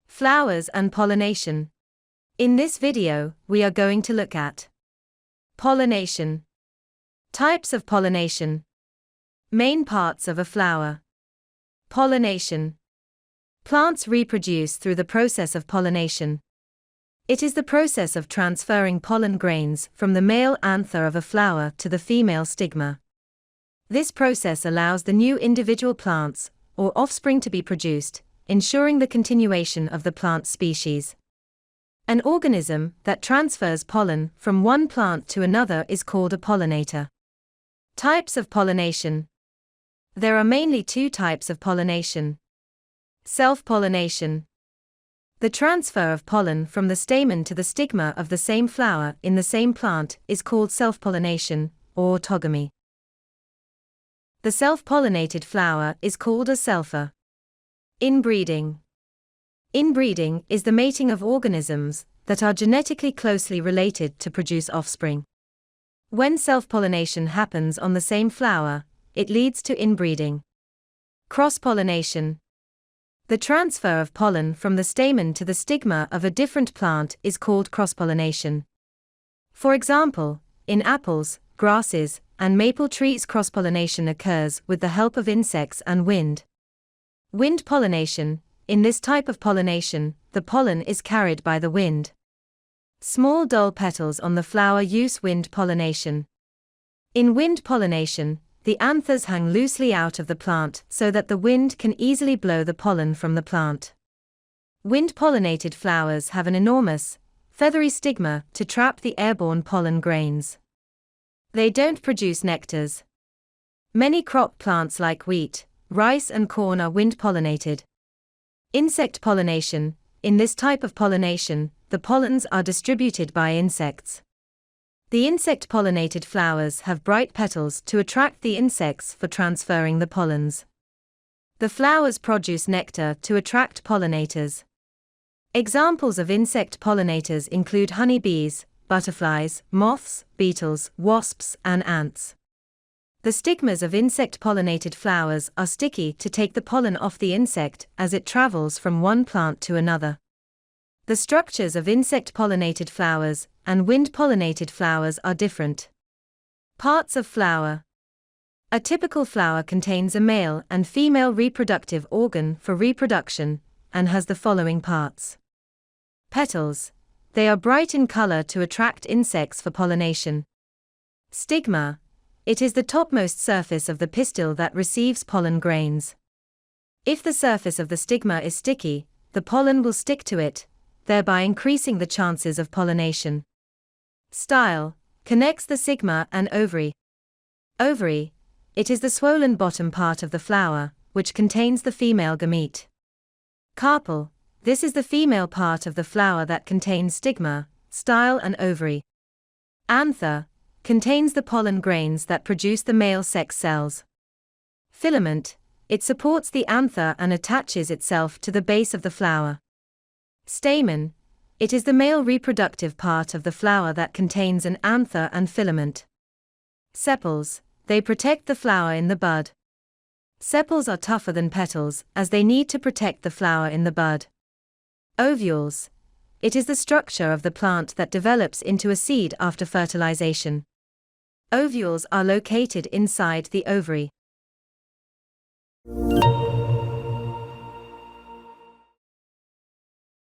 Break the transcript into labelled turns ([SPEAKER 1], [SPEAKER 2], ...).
[SPEAKER 1] Flowers and pollination. In this video, we are going to look at pollination, types of pollination, main parts of a flower. Pollination. Plants reproduce through the process of pollination. It is the process of transferring pollen grains from the male anther of a flower to the female stigma. This process allows the new individual plants, or offspring, to be produced, ensuring the continuation of the plant species. An organism that transfers pollen from one plant to another is called a pollinator. Types of pollination. There are mainly two types of pollination. Self-pollination. The transfer of pollen from the stamen to the stigma of the same flower in the same plant is called self-pollination, or autogamy. The self-pollinated flower is called a selfer. Inbreeding. Inbreeding is the mating of organisms that are genetically closely related to produce offspring. When self-pollination happens on the same flower, it leads to inbreeding. Cross-pollination. The transfer of pollen from the stamen to the stigma of a different plant is called cross-pollination. For example, in apples, grasses, and maple trees, cross-pollination occurs with the help of insects and wind. Wind pollination. In this type of pollination, the pollen is carried by the wind. Small dull petals on the flower use wind pollination. In wind pollination, the anthers hang loosely out of the plant so that the wind can easily blow the pollen from the plant. Wind-pollinated flowers have an enormous, feathery stigma to trap the airborne pollen grains. They don't produce nectars. Many crop plants like wheat, rice and corn are wind-pollinated. Insect pollination. In this type of pollination, the pollens are distributed by insects. The insect-pollinated flowers have bright petals to attract the insects for transferring the pollens. The flowers produce nectar to attract pollinators. Examples of insect pollinators include honeybees, butterflies, moths, beetles, wasps, and ants. The stigmas of insect-pollinated flowers are sticky to take the pollen off the insect as it travels from one plant to another. The structures of insect-pollinated flowers and wind-pollinated flowers are different. Parts of flower. A typical flower contains a male and female reproductive organ for reproduction and has the following parts. Petals. They are bright in color to attract insects for pollination. Stigma. It is the topmost surface of the pistil that receives pollen grains. If the surface of the stigma is sticky, the pollen will stick to it, thereby increasing the chances of pollination. Style. Connects the stigma and ovary. Ovary. It is the swollen bottom part of the flower, which contains the female gamete. Carpel. This is the female part of the flower that contains stigma, style and ovary. Anther. Contains the pollen grains that produce the male sex cells. Filament. It supports the anther and attaches itself to the base of the flower. Stamen. It is the male reproductive part of the flower that contains an anther and filament. Sepals. They protect the flower in the bud. Sepals are tougher than petals as they need to protect the flower in the bud. Ovules. It is the structure of the plant that develops into a seed after fertilization. Ovules are located inside the ovary.